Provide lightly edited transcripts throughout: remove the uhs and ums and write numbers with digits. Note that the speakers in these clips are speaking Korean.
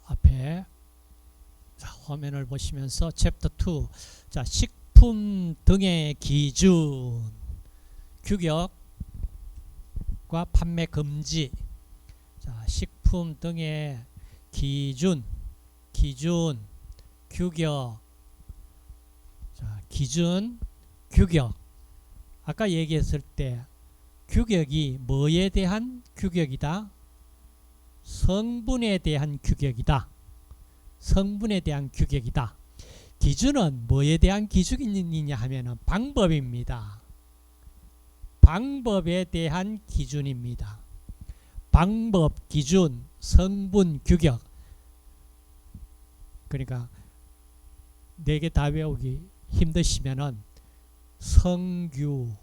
앞에 자, 화면을 보시면서 챕터 2 자, 식품 등의 기준 규격과 판매 금지. 자, 식품 등의 기준 규격. 자, 기준 규격. 아까 얘기했을 때 규격이 뭐에 대한 규격이다? 성분에 대한 규격이다. 성분에 대한 규격이다. 기준은 뭐에 대한 기준이냐 하면은 방법입니다. 방법에 대한 기준입니다. 방법, 기준, 성분, 규격. 그러니까 4개 다 외우기 힘드시면은 성규.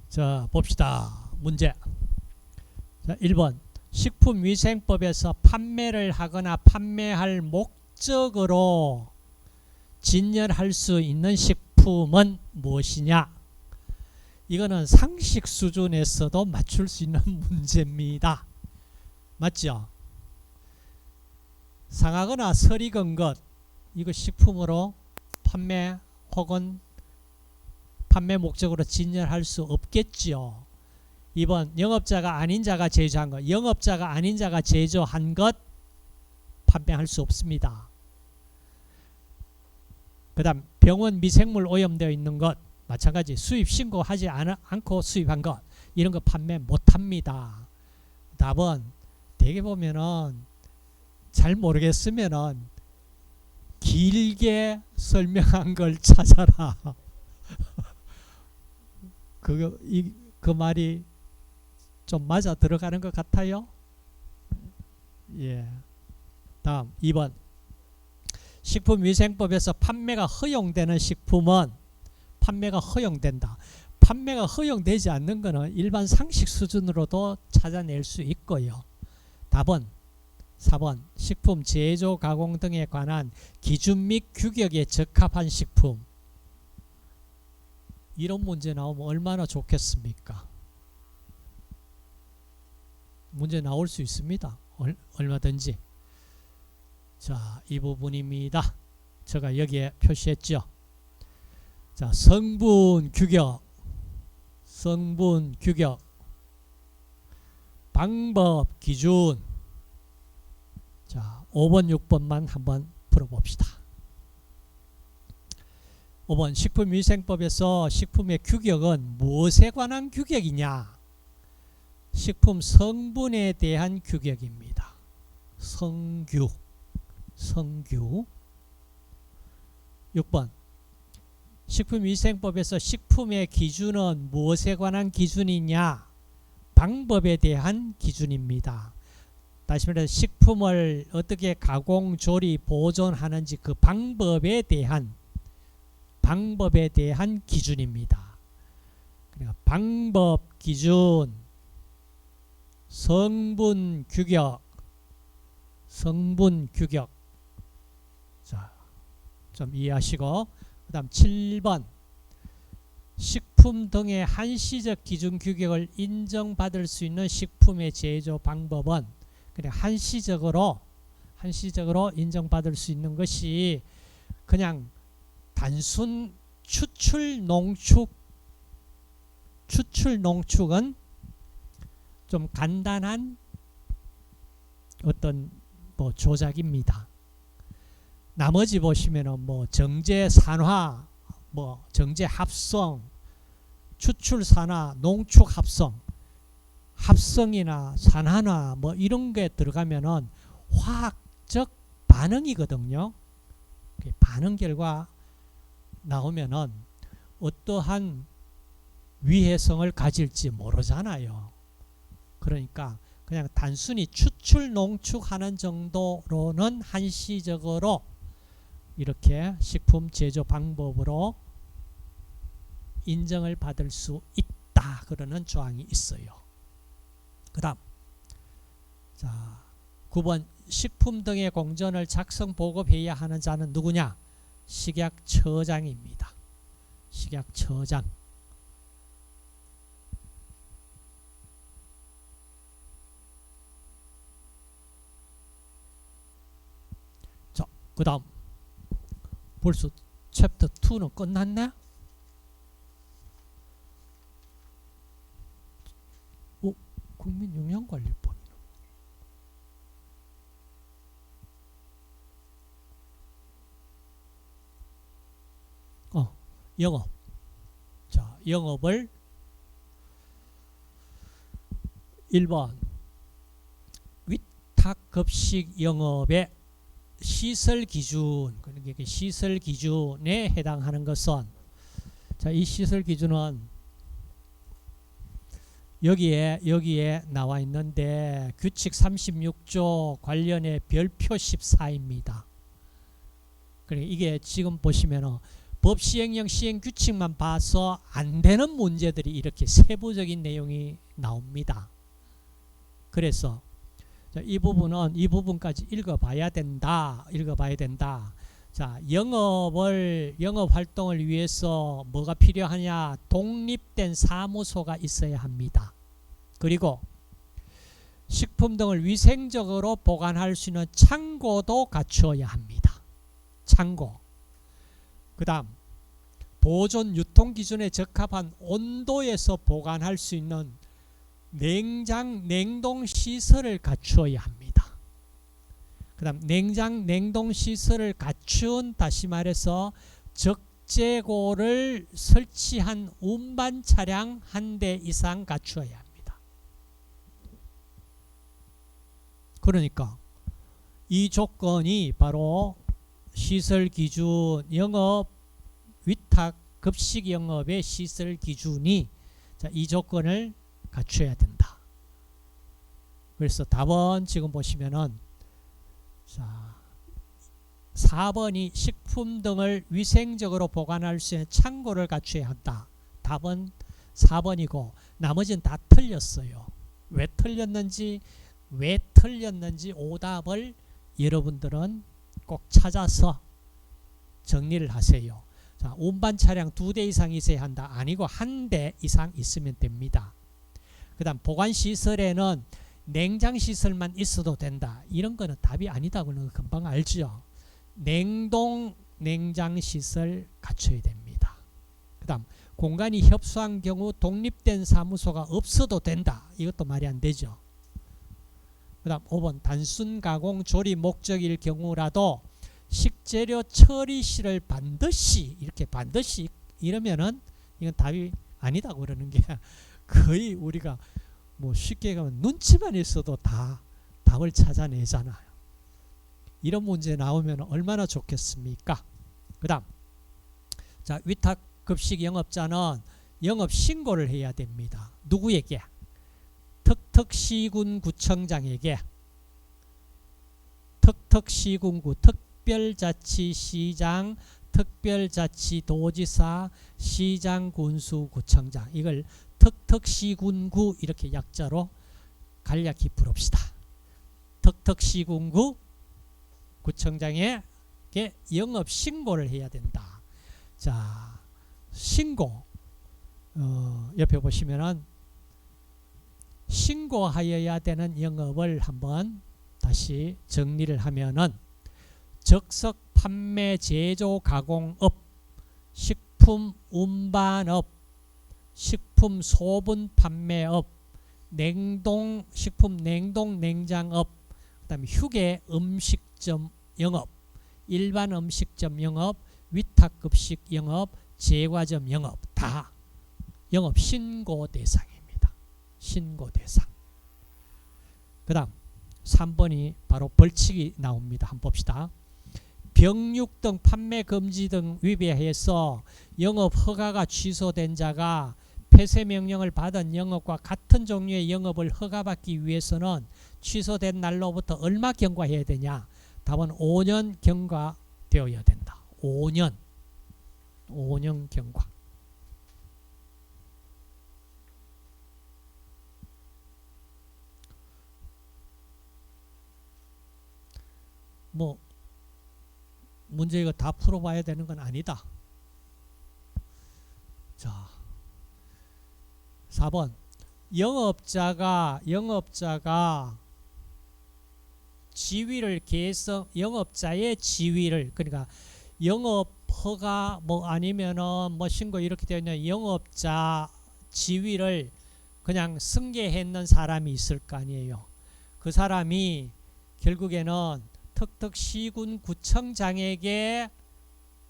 자, 봅시다. 문제. 자, 1번. 식품위생법에서 판매를 하거나 판매할 목적으로 진열할 수 있는 식품은 무엇이냐? 이거는 상식 수준에서도 맞출 수 있는 문제입니다. 맞죠? 상하거나 설 익은 것, 이거 식품으로 판매 혹은 판매 목적으로 진열할 수 없겠지요. 2번 영업자가 아닌 자가 제조한 것. 영업자가 아닌 자가 제조한 것 판매할 수 없습니다. 그 다음 병원 미생물 오염되어 있는 것 마찬가지 수입 신고하지 않고 수입한 것 이런 거 판매 못합니다. 답은 대개 보면은 잘 모르겠으면은 길게 설명한 걸 찾아라. 그 말이 좀 맞아 들어가는 것 같아요. 예. 다음 2번 식품위생법에서 판매가 허용되는 식품은 판매가 허용된다. 판매가 허용되지 않는 것은 일반 상식 수준으로도 찾아낼 수 있고요. 답은 4번 식품 제조 가공 등에 관한 기준 및 규격에 적합한 식품. 이런 문제 나오면 얼마나 좋겠습니까? 문제 나올 수 있습니다. 얼마든지. 자, 이 부분입니다. 제가 여기에 표시했죠. 자, 성분 규격, 방법, 기준. 자, 5번, 6번만 한번 풀어봅시다. 5번 식품위생법에서 식품의 규격은 무엇에 관한 규격이냐? 식품 성분에 대한 규격입니다. 성규. 6번 식품위생법에서 식품의 기준은 무엇에 관한 기준이냐? 방법에 대한 기준입니다. 다시 말해서 식품을 어떻게 가공, 조리, 보존하는지 그 방법에 대한 기준입니다. 그러니까 방법, 기준, 성분 규격. 자, 좀 이해하시고 그 다음 7번 식품 등의 한시적 기준 규격을 인정받을 수 있는 식품의 제조 방법은 그냥 한시적으로 인정받을 수 있는 것이 그냥 단순 추출 농축은 좀 간단한 어떤 조작입니다. 나머지 보시면은 정제 산화, 정제 합성, 추출 산화, 농축 합성이나 산화나 이런 게 들어가면은 화학적 반응이거든요. 반응 결과 나오면은 어떠한 위해성을 가질지 모르잖아요. 그러니까 그냥 단순히 추출 농축하는 정도로는 한시적으로 이렇게 식품 제조 방법으로 인정을 받을 수 있다. 그러는 조항이 있어요. 그 다음 자 9번 식품 등의 공전을 작성 보급해야 하는 자는 누구냐? 식약처장입니다. 식약처장. 자, 그 다음 벌써 챕터 2는 끝났네? 오, 국민영양관리법. 영업. 자, 영업을 1번 위탁급식 영업의 시설 기준, 그러니까 시설 기준에 해당하는 것은, 자, 이 시설 기준은 여기에 나와 있는데 규칙 36조 관련해 별표 14입니다. 그래, 이게 지금 보시면은 법 시행령 시행 규칙만 봐서 안 되는 문제들이 이렇게 세부적인 내용이 나옵니다. 그래서 이 부분까지 읽어봐야 된다. 자, 영업 활동을 위해서 뭐가 필요하냐? 독립된 사무소가 있어야 합니다. 그리고 식품 등을 위생적으로 보관할 수 있는 창고도 갖추어야 합니다. 창고. 그 다음 보존 유통 기준에 적합한 온도에서 보관할 수 있는 냉동 시설을 갖추어야 합니다. 그 다음 냉동 시설을 갖춘, 다시 말해서 적재고를 설치한 운반 차량 1대 이상 갖추어야 합니다. 그러니까 이 조건이 바로 시설 기준, 영업 위탁 급식 영업의 시설 기준이, 자, 이 조건을 갖춰야 된다. 그래서 답은 지금 보시면은, 자, 4번이 식품 등을 위생적으로 보관할 수 있는 창고를 갖춰야 한다. 답은 4번이고 나머지는 다 틀렸어요. 왜 틀렸는지 오답을 여러분들은 꼭 찾아서 정리를 하세요. 자, 운반 차량 2대 이상 있어야 한다. 아니고 1대 이상 있으면 됩니다. 그 다음 보관시설에는 냉장시설만 있어도 된다. 이런 거는 답이 아니다고는 금방 알죠. 냉장시설 갖춰야 됩니다. 그 다음 공간이 협소한 경우 독립된 사무소가 없어도 된다. 이것도 말이 안 되죠. 그 다음 5번 단순 가공 조리 목적일 경우라도 식재료 처리실을 반드시 이러면은 이건 답이 아니다고 그러는 게 거의 우리가 뭐 쉽게 가면 눈치만 있어도 다 답을 찾아내잖아요. 이런 문제 나오면 얼마나 좋겠습니까? 그 다음 자, 위탁급식 영업자는 영업 신고를 해야 됩니다. 누구에게? 특특시군구청장에게. 특특시군구, 특별자치시장, 특별자치도지사, 시장군수구청장, 이걸 특특시군구 이렇게 약자로 간략히 부릅시다. 특특시군구 구청장에게 영업 신고를 해야 된다. 자, 신고 옆에 보시면은 신고하여야 되는 영업을 한번 다시 정리를 하면은 적석 판매 제조 가공업, 식품 운반업, 식품 소분 판매업, 식품 냉동 냉장업, 그다음에 휴게 음식점 영업, 일반 음식점 영업, 위탁급식 영업, 제과점 영업 다 영업 신고 대상입니다. 신고 대상. 그 다음 3번이 바로 벌칙이 나옵니다. 한번 봅시다. 병육 등 판매 금지 등 위배해서 영업 허가가 취소된 자가 폐쇄 명령을 받은 영업과 같은 종류의 영업을 허가받기 위해서는 취소된 날로부터 얼마 경과해야 되냐? 답은 5년 경과되어야 된다. 5년 경과. 뭐 문제 이거 다 풀어봐야 되는 건 아니다. 4번 영업자가 지위를 영업자의 지위를, 그러니까 영업허가 뭐 아니면은 뭐 신고 이렇게 되어 있는 영업자 지위를 그냥 승계했는 사람이 있을 거 아니에요. 그 사람이 결국에는 특특시군구청장에게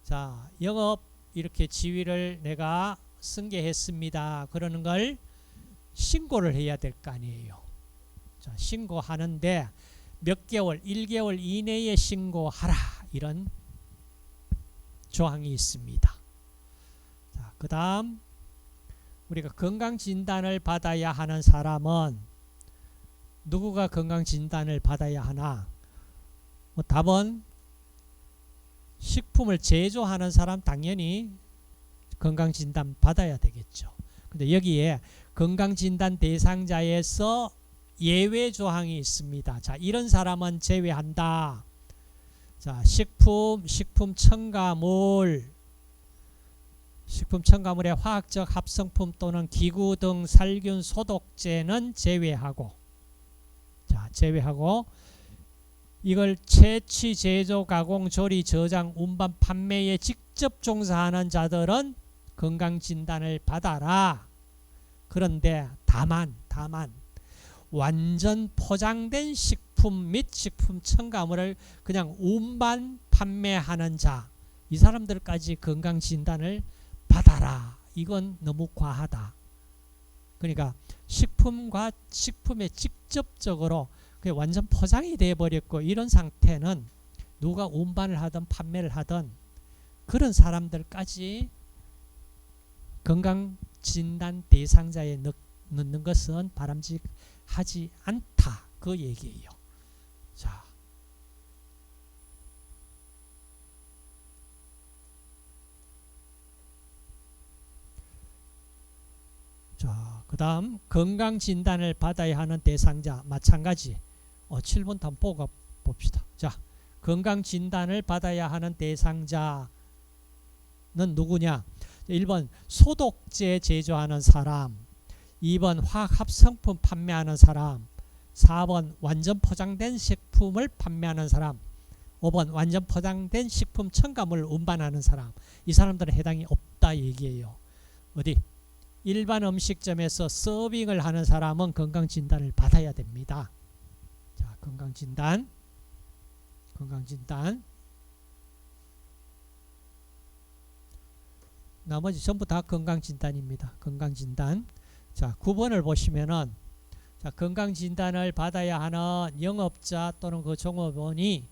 자, 영업 이렇게 지위를 내가 승계했습니다. 그러는 걸 신고를 해야 될 거 아니에요. 자, 신고하는데 몇 개월, 1개월 이내에 신고하라. 이런 조항이 있습니다. 자, 그 다음 우리가 건강진단을 받아야 하는 사람은 누구가 건강진단을 받아야 하나? 뭐 답은 식품을 제조하는 사람 당연히 건강진단 받아야 되겠죠. 근데 여기에 건강진단 대상자에서 예외 조항이 있습니다. 자, 이런 사람은 제외한다. 자, 식품 첨가물의 화학적 합성품 또는 기구 등 살균 소독제는 제외하고, 자, 제외하고 이걸 채취, 제조, 가공, 조리, 저장, 운반, 판매에 직접 종사하는 자들은 건강진단을 받아라. 그런데 다만 완전 포장된 식품 및 식품 첨가물을 그냥 운반, 판매하는 자, 이 사람들까지 건강진단을 받아라. 이건 너무 과하다. 그러니까 식품에 직접적으로 완전 포장이 되어버렸고 이런 상태는 누가 운반을 하든 판매를 하든 그런 사람들까지 건강진단 대상자에 넣는 것은 바람직하지 않다. 그 얘기예요. 자, 그 다음 건강진단을 받아야 하는 대상자 마찬가지 7번 한번 보고 봅시다. 자, 건강진단을 받아야 하는 대상자는 누구냐? 1번 소독제 제조하는 사람, 2번 화학합성품 판매하는 사람, 4번 완전 포장된 식품을 판매하는 사람, 5번 완전 포장된 식품 첨가물을 운반하는 사람. 이 사람들은 해당이 없다 얘기예요. 어디? 일반 음식점에서 서빙을 하는 사람은 건강진단을 받아야 됩니다. 자, 건강진단 나머지 전부 다 건강진단입니다. 건강진단. 자, 9번을 보시면은 자, 건강진단을 받아야 하는 영업자 또는 그 종업원이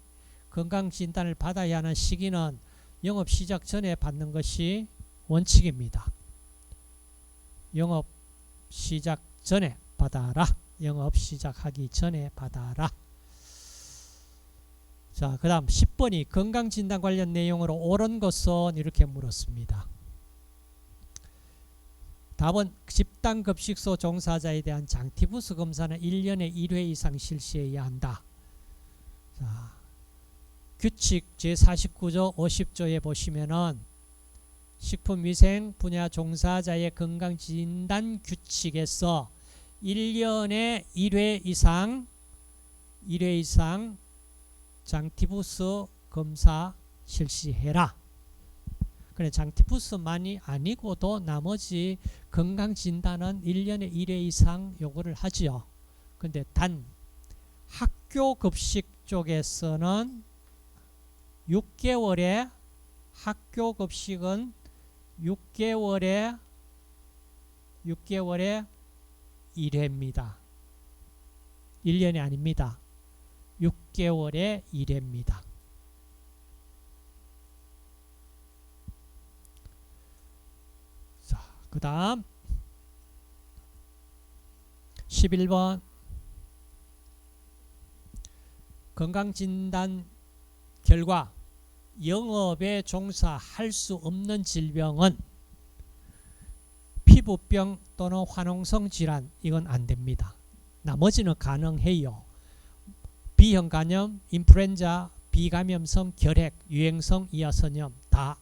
건강진단을 받아야 하는 시기는 영업 시작 전에 받는 것이 원칙입니다. 영업 시작 전에 받아라. 영업 시작하기 전에 받아라. 자, 그 다음 10번이 건강진단 관련 내용으로 옳은 것은 이렇게 물었습니다. 답은 집단급식소 종사자에 대한 장티푸스 검사는 1년에 1회 이상 실시해야 한다. 자, 규칙 제49조 50조에 보시면은 식품위생 분야 종사자의 건강진단 규칙에서 1년에 1회 이상 장티푸스 검사 실시해라. 그래, 장티푸스만이 아니고도 나머지 건강진단은 1년에 1회 이상 요구를 하지요. 근데 단 학교급식 쪽에서는 6개월에 학교급식은 6개월에 1회입니다. 1년이 아닙니다. 6개월에 1회입니다. 자, 그 다음 11번 건강진단 결과 영업에 종사할 수 없는 질병은 피부병 또는 화농성 질환, 이건 안 됩니다. 나머지는 가능해요. B형 간염, 인플루엔자, 비감염성 결핵, 유행성 이하선염 다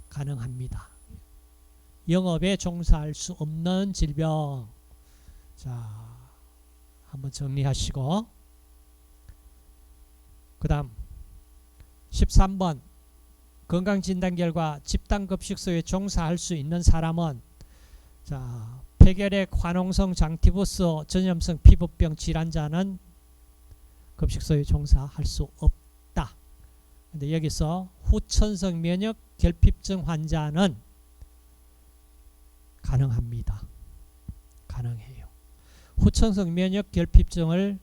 가능합니다. 영업에 종사할 수 없는 질병. 자, 한번 정리하시고 그 다음 13번 건강진단 결과 집단급식소에 종사할 수 있는 사람은 자, 폐결핵, 화농성, 장티푸스, 전염성 피부병 질환자는 급식소에 종사할 수 없다. 근데 여기서 후천성 면역 결핍증 환자는 가능합니다. 가능해요. 후천성 면역 결핍증을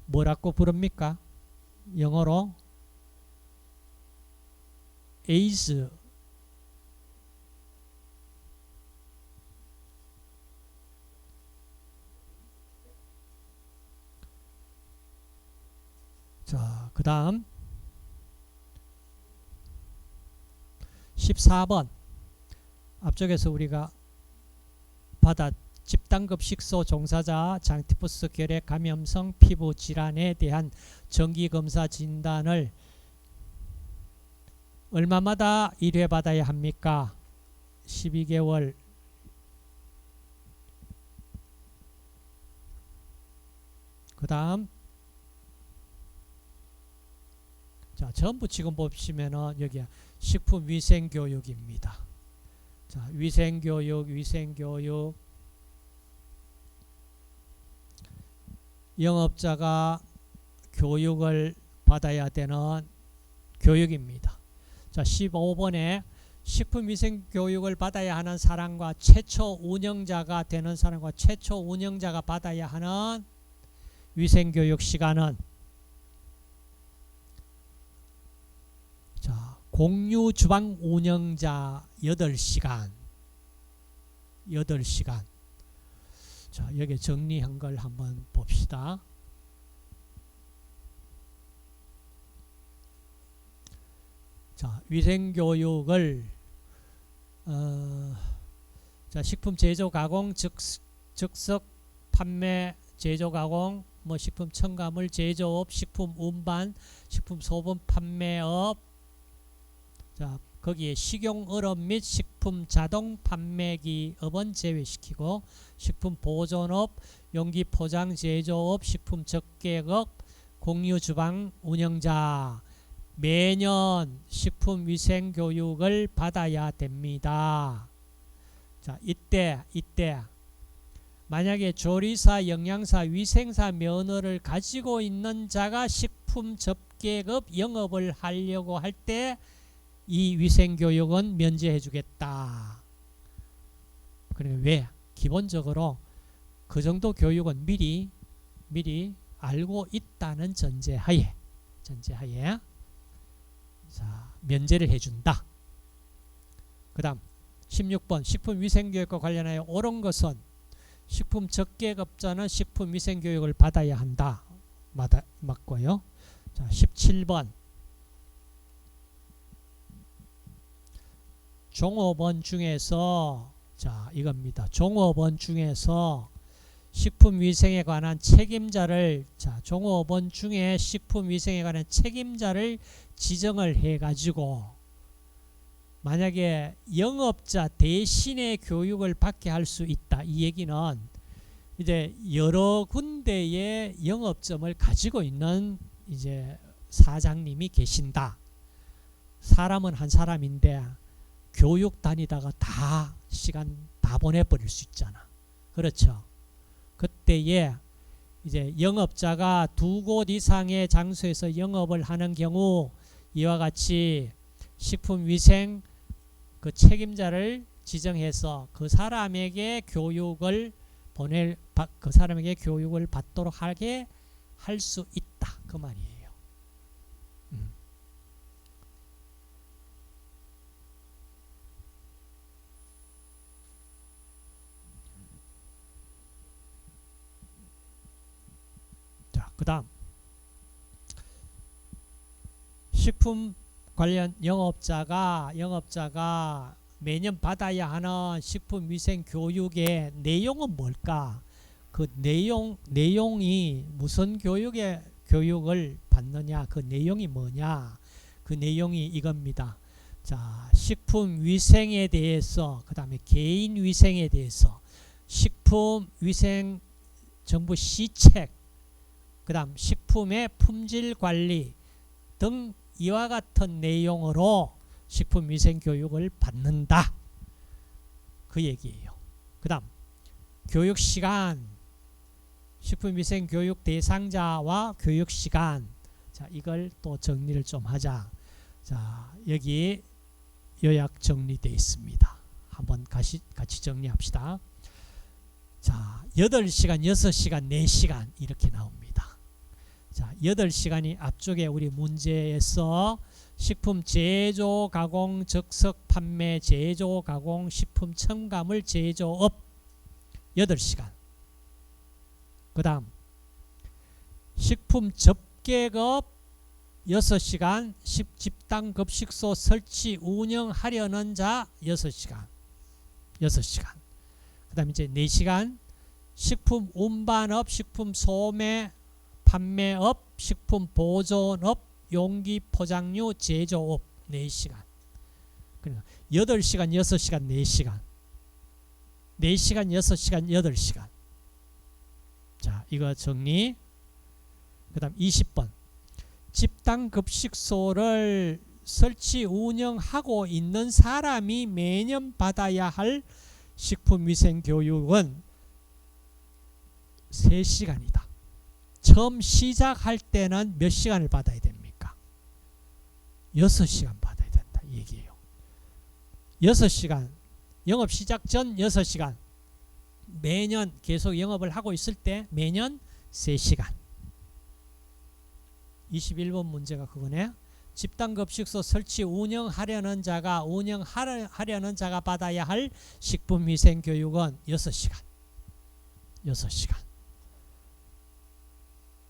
뭐라고 부릅니까? 영어로 에이즈 자, 그 다음 14번 앞쪽에서 우리가 받아 집단급식소 종사자 장티푸스 결핵 감염성 피부 질환에 대한 정기검사 진단을 얼마마다 1회 받아야 합니까? 12개월. 그 다음 자, 전부 지금 보시면은 여기 식품위생교육입니다. 자, 위생교육 영업자가 교육을 받아야 되는 교육입니다. 자, 15번에 식품위생교육을 받아야 하는 사람과 최초 운영자가 되는 사람과 최초 운영자가 받아야 하는 위생교육 시간은 자, 공유 주방 운영자 8시간. 자, 여기 정리한 걸 한번 봅시다. 자, 위생교육을 자, 식품 제조 가공 즉석 판매 제조 가공 뭐 식품 첨가물 제조업 식품 운반 식품 소분 판매업 자, 거기에 식용얼음 및 식품 자동 판매기업은 제외시키고 식품 보존업 용기 포장 제조업 식품 적객업 공유 주방 운영자 매년 식품위생교육을 받아야 됩니다. 자, 이때 만약에 조리사, 영양사, 위생사 면허를 가지고 있는 자가 식품 적객업 영업을 하려고 할 때 이 위생교육은 면제해 주겠다. 그러니까 왜? 기본적으로 그 정도 교육은 미리 알고 있다는 전제하에 자, 면제를 해준다. 그 다음 16번 식품위생교육과 관련하여 옳은 것은 식품 적객업자는 식품위생교육을 받아야 한다. 맞고요. 자, 17번 종업원 중에서 자, 이겁니다. 종업원 중에서 식품위생에 관한 책임자를 자, 종업원 중에 식품위생에 관한 책임자를 지정을 해가지고 만약에 영업자 대신에 교육을 받게 할 수 있다. 이 얘기는 이제 여러 군데의 영업점을 가지고 있는 이제 사장님이 계신다. 사람은 한 사람인데 교육 다니다가 다 시간 다 보내버릴 수 있잖아. 그렇죠. 그때에 이제 영업자가 2곳 이상의 장소에서 영업을 하는 경우 이와 같이 식품위생 그 책임자를 지정해서 그 사람에게 교육을 받도록 하게 할 수 있다. 그 말이에요. 자, 그 다음 식품 관련 영업자가 매년 받아야 하는 식품위생 교육의 내용은 뭘까? 그 내용이 무슨 교육을 받느냐? 그 내용이 뭐냐? 그 내용이 이겁니다. 자, 식품 위생에 대해서, 그 다음에 개인 위생에 대해서, 식품 위생 정부 시책, 그 다음 식품의 품질 관리 등 이와 같은 내용으로 식품 위생 교육을 받는다. 그 얘기예요. 그 다음 교육 시간, 식품 위생 교육 대상자와 교육 시간. 자, 이걸 또 정리를 좀 하자. 자, 여기 요약 정리되어 있습니다. 한번 같이 정리합시다. 자, 8시간, 6시간, 4시간 이렇게 나옵니다. 자, 8시간이 앞쪽에 우리 문제에서 식품 제조, 가공, 적석, 판매, 제조, 가공, 식품 첨가물 제조업 8시간. 그 다음 식품 접객업 6시간, 집단급식소 설치 운영하려는 자 6시간. 그 다음 이제 4시간 식품 운반업, 식품 소매, 판매업, 식품 보존업, 용기 포장류 제조업 4시간. 그러니까 8시간, 6시간, 4시간. 4시간, 6시간, 8시간. 자, 이거 정리. 그 다음 20번. 집단급식소를 설치 운영하고 있는 사람이 매년 받아야 할 식품위생교육은 3시간이다. 처음 시작할 때는 몇 시간을 받아야 됩니까? 6시간 받아야 된다. 이 얘기예요. 6시간, 영업 시작 전 6시간, 매년 계속 영업을 하고 있을 때 매년 3시간. 21번 문제가 그거네. 집단급식소 설치 운영하려는 자가 받아야 할 식품위생교육은 6시간.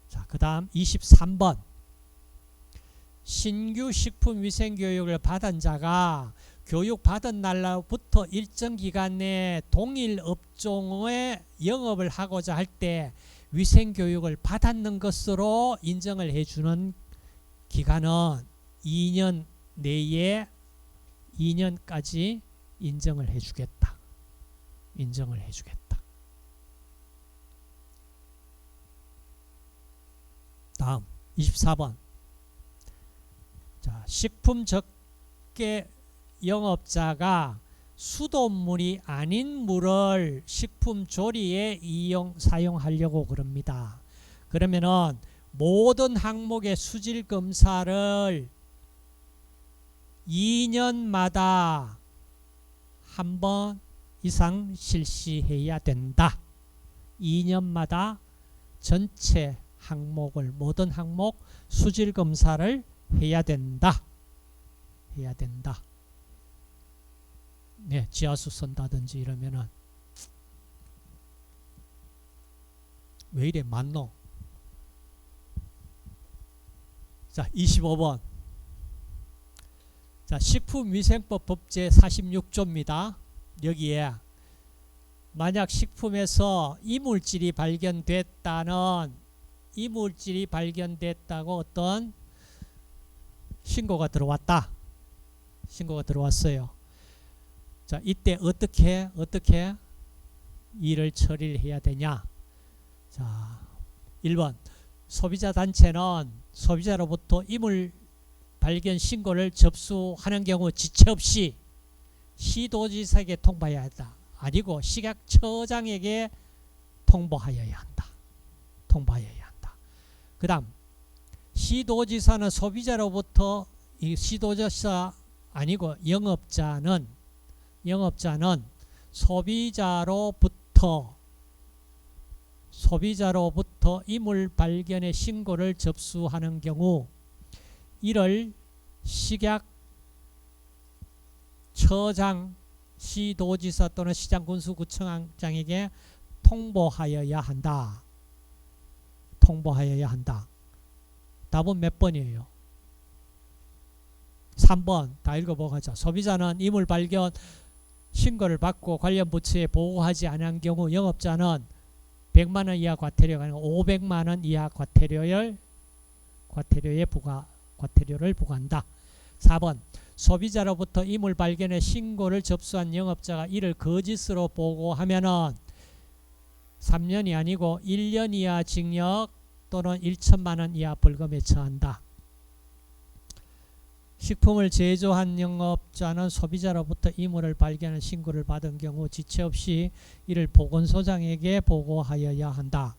자, 그 다음 23번. 신규 식품위생교육을 받은 자가 교육받은 날로부터 일정 기간 내에 동일 업종의 영업을 하고자 할 때 위생교육을 받았는 것으로 인정을 해주는 기간은 2년 내에 2년까지 인정을 해주겠다. 다음 24번. 자, 식품 적개 영업자가 수돗물이 아닌 물을 식품 조리에 사용하려고 그럽니다. 그러면은 모든 항목의 수질 검사를 2년마다 한 번 이상 실시해야 된다. 2년마다 전체 항목을, 모든 항목 수질 검사를 해야 된다. 네, 지하수 선다든지 이러면은 왜 이래 많노? 자, 25번. 자, 식품위생법 법제 46조입니다. 여기에 만약 식품에서 이물질이 발견됐다고 어떤 신고가 들어왔어요. 자, 이때 어떻게 일을 처리를 해야 되냐? 자, 1번. 소비자 단체는 소비자로부터 이물 발견 신고를 접수하는 경우 지체 없이 시도지사에게 통보해야 한다. 아니고 식약처장에게 통보하여야 한다. 그 다음 시도지사는 소비자로부터, 이 시도지사 아니고 영업자는 소비자로부터 이물 발견의 신고를 접수하는 경우 이를 식약처장, 시도지사 또는 시장군수구청장에게 통보하여야 한다. 답은 몇 번이에요? 3번. 다 읽어보고 가자. 소비자는 이물 발견 신고를 받고 관련 부처에 보고하지 않은 경우 영업자는 100만 원 이하 과태료가 아니고 500만 원 이하 과태료를 부과한다. 4번. 소비자로부터 이물 발견의 신고를 접수한 영업자가 이를 거짓으로 보고하면은 3년이 아니고 1년 이하 징역 또는 1천만 원 이하 벌금에 처한다. 식품을 제조한 영업자는 소비자로부터 이물을 발견한 신고를 받은 경우 지체 없이 이를 보건소장에게 보고하여야 한다.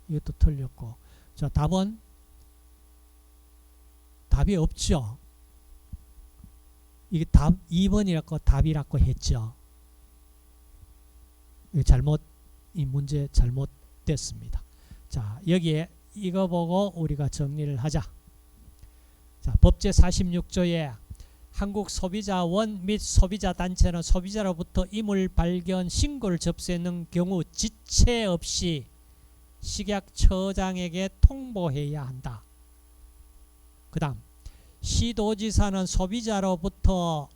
이것도 틀렸고. 자, 답은 답이 없죠. 이게 답 2번이라고 답이라고 했죠. 잘못, 이 문제 잘못됐습니다. 자, 여기에 이거 보고 우리가 정리를 하자. 자, 법제 46조에 한국소비자원 및 소비자단체는 소비자로부터 이물 발견 신고를 접수했는 경우 지체 없이 식약처장에게 통보해야 한다. 그 다음 시도지사는 소비자로부터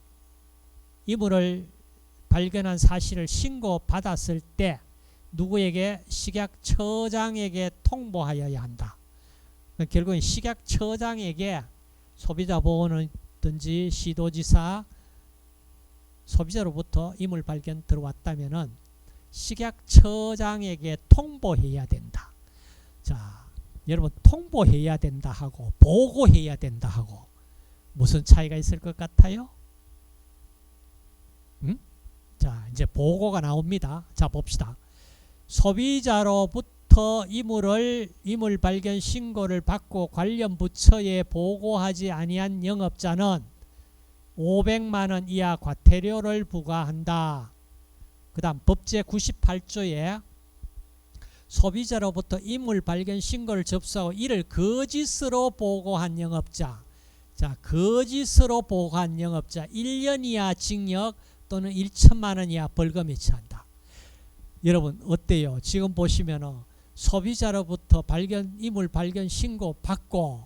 이물을 발견한 사실을 신고받았을 때 누구에게? 식약처장에게 통보하여야 한다. 결국은 식약처장에게 소비자보호원이든지 시도지사 소비자로부터 이물 발견 들어왔다면은 식약처장에게 통보해야 된다. 자, 여러분 통보해야 된다 하고 보고해야 된다 하고 무슨 차이가 있을 것 같아요? 자, 이제 보고가 나옵니다. 자, 봅시다. 소비자로부터 이물 발견 신고를 받고 관련 부처에 보고하지 아니한 영업자는 500만 원 이하 과태료를 부과한다. 그 다음 법제 98조에 소비자로부터 이물 발견 신고를 접수하고 이를 거짓으로 보고한 영업자, 자, 거짓으로 보고한 영업자 1년 이하 징역 또는 1천만 원 이하 벌금에 처한다. 여러분 어때요? 지금 보시면은 소비자로부터 이물 발견 신고 받고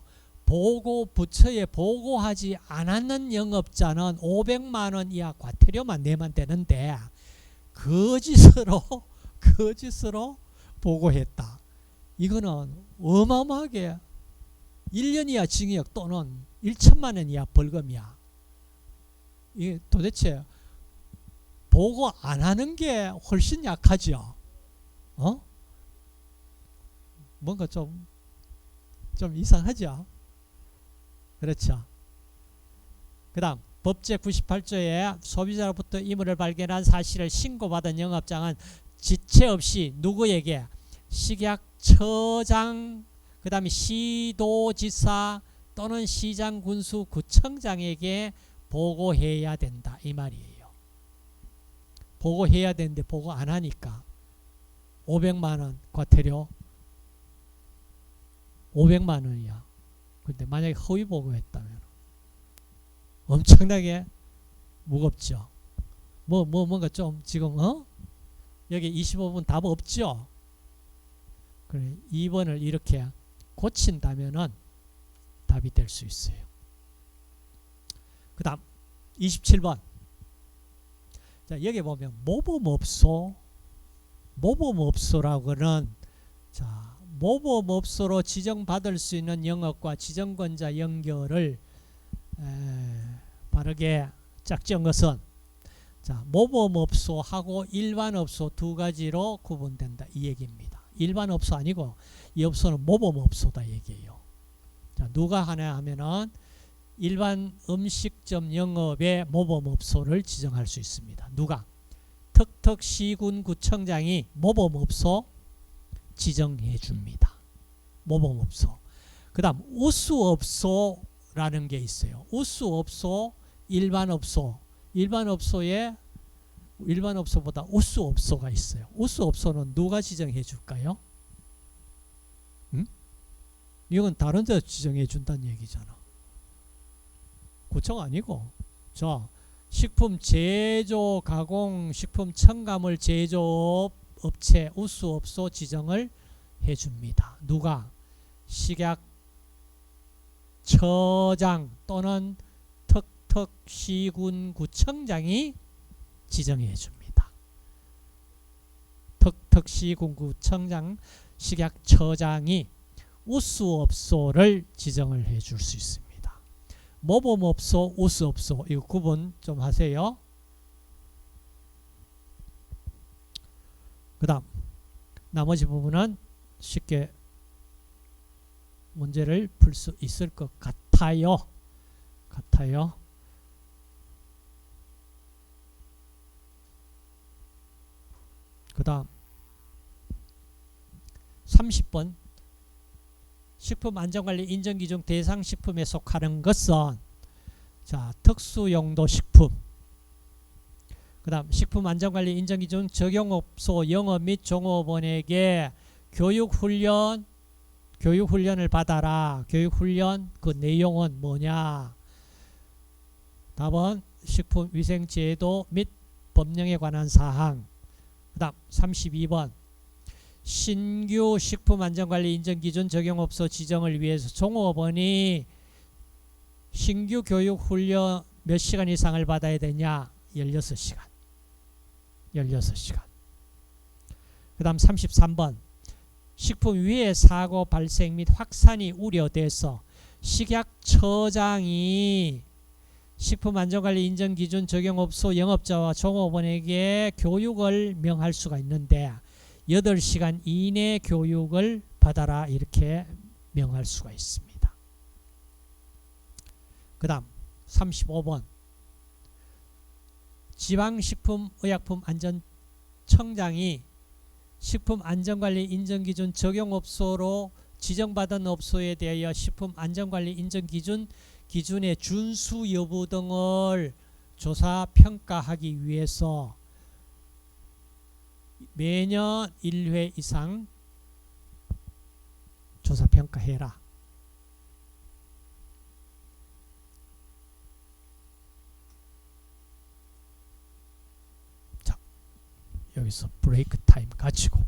부처에 보고하지 않았는 영업자는 500만 원 이하 과태료만 내면 되는데 거짓으로 보고했다. 이거는 어마어마하게 1년 이하 징역 또는 1천만 원 이하 벌금이야. 이게 도대체 보고 안 하는 게 훨씬 약하죠. 뭔가 좀 이상하죠. 그렇죠. 그 다음 법제 98조에 소비자로부터 이물을 발견한 사실을 신고받은 영업장은 지체 없이 누구에게? 식약처장, 그 다음에 시도지사 또는 시장군수구청장에게 보고해야 된다. 이 말이에요. 보고해야 되는데 보고 안 하니까 500만 원 과태료 500만 원이야. 근데 만약에 허위 보고했다면 엄청나게 무겁죠. 뭔가 좀 지금 여기 25분 답 없죠. 그래 2번을 이렇게 고친다면은 답이 될 수 있어요. 그 다음 27번. 자, 여기 보면 모범업소라고는 자, 모범업소로 지정받을 수 있는 영업과 지정권자 연결을 바르게 짝지은 것은 자, 모범업소하고 일반업소 두 가지로 구분된다. 이 얘기입니다. 일반업소 아니고 이 업소는 모범업소다 얘기예요. 자, 누가 하냐 하면은 일반 음식점 영업의 모범업소를 지정할 수 있습니다. 누가? 턱턱시군구청장이 모범업소 지정해 줍니다. 모범업소. 그 다음 우수업소라는 게 있어요. 우수업소, 일반업소. 일반업소보다 우수업소가 있어요. 우수업소는 누가 지정해 줄까요? 이건 다른 데서 지정해 준다는 얘기잖아. 구청 아니고 자, 식품 제조 가공 식품 첨가물 제조업 업체 우수업소 지정을 해줍니다. 누가? 식약처장 또는 턱턱시군구청장이 지정해 줍니다. 턱턱시군구청장 식약처장이 우수업소를 지정을 해 줄 수 있습니다. 모범업소, 우수업소 이거 구분 좀 하세요. 그 다음 나머지 부분은 쉽게 문제를 풀 수 있을 것 같아요. 그 다음 30번 식품안전관리 인정기준 대상식품에 속하는 것은 자 특수용도 식품 그 다음 식품안전관리 인정기준 적용업소 영업 및 종업원에게 교육훈련을 받아라. 교육훈련 그 내용은 뭐냐. 답은 식품위생제도 및 법령에 관한 사항. 그 다음 32번 신규 식품안전관리 인정기준 적용업소 지정을 위해서 종업원이 신규 교육훈련 몇 시간 이상을 받아야 되냐. 16시간. 그 다음 33번 식품 위해 사고 발생 및 확산이 우려돼서 식약처장이 식품안전관리 인정기준 적용업소 영업자와 종업원에게 교육을 명할 수가 있는데 8시간 이내 교육을 받아라 이렇게 명할 수가 있습니다. 그 다음 35번 지방식품의약품안전청장이 식품안전관리 인정기준 적용업소로 지정받은 업소에 대하여 식품안전관리 인정기준 기준의 준수 여부 등을 조사 평가하기 위해서 매년 1회 이상 조사 평가해라. 자, 여기서 브레이크 타임 가지고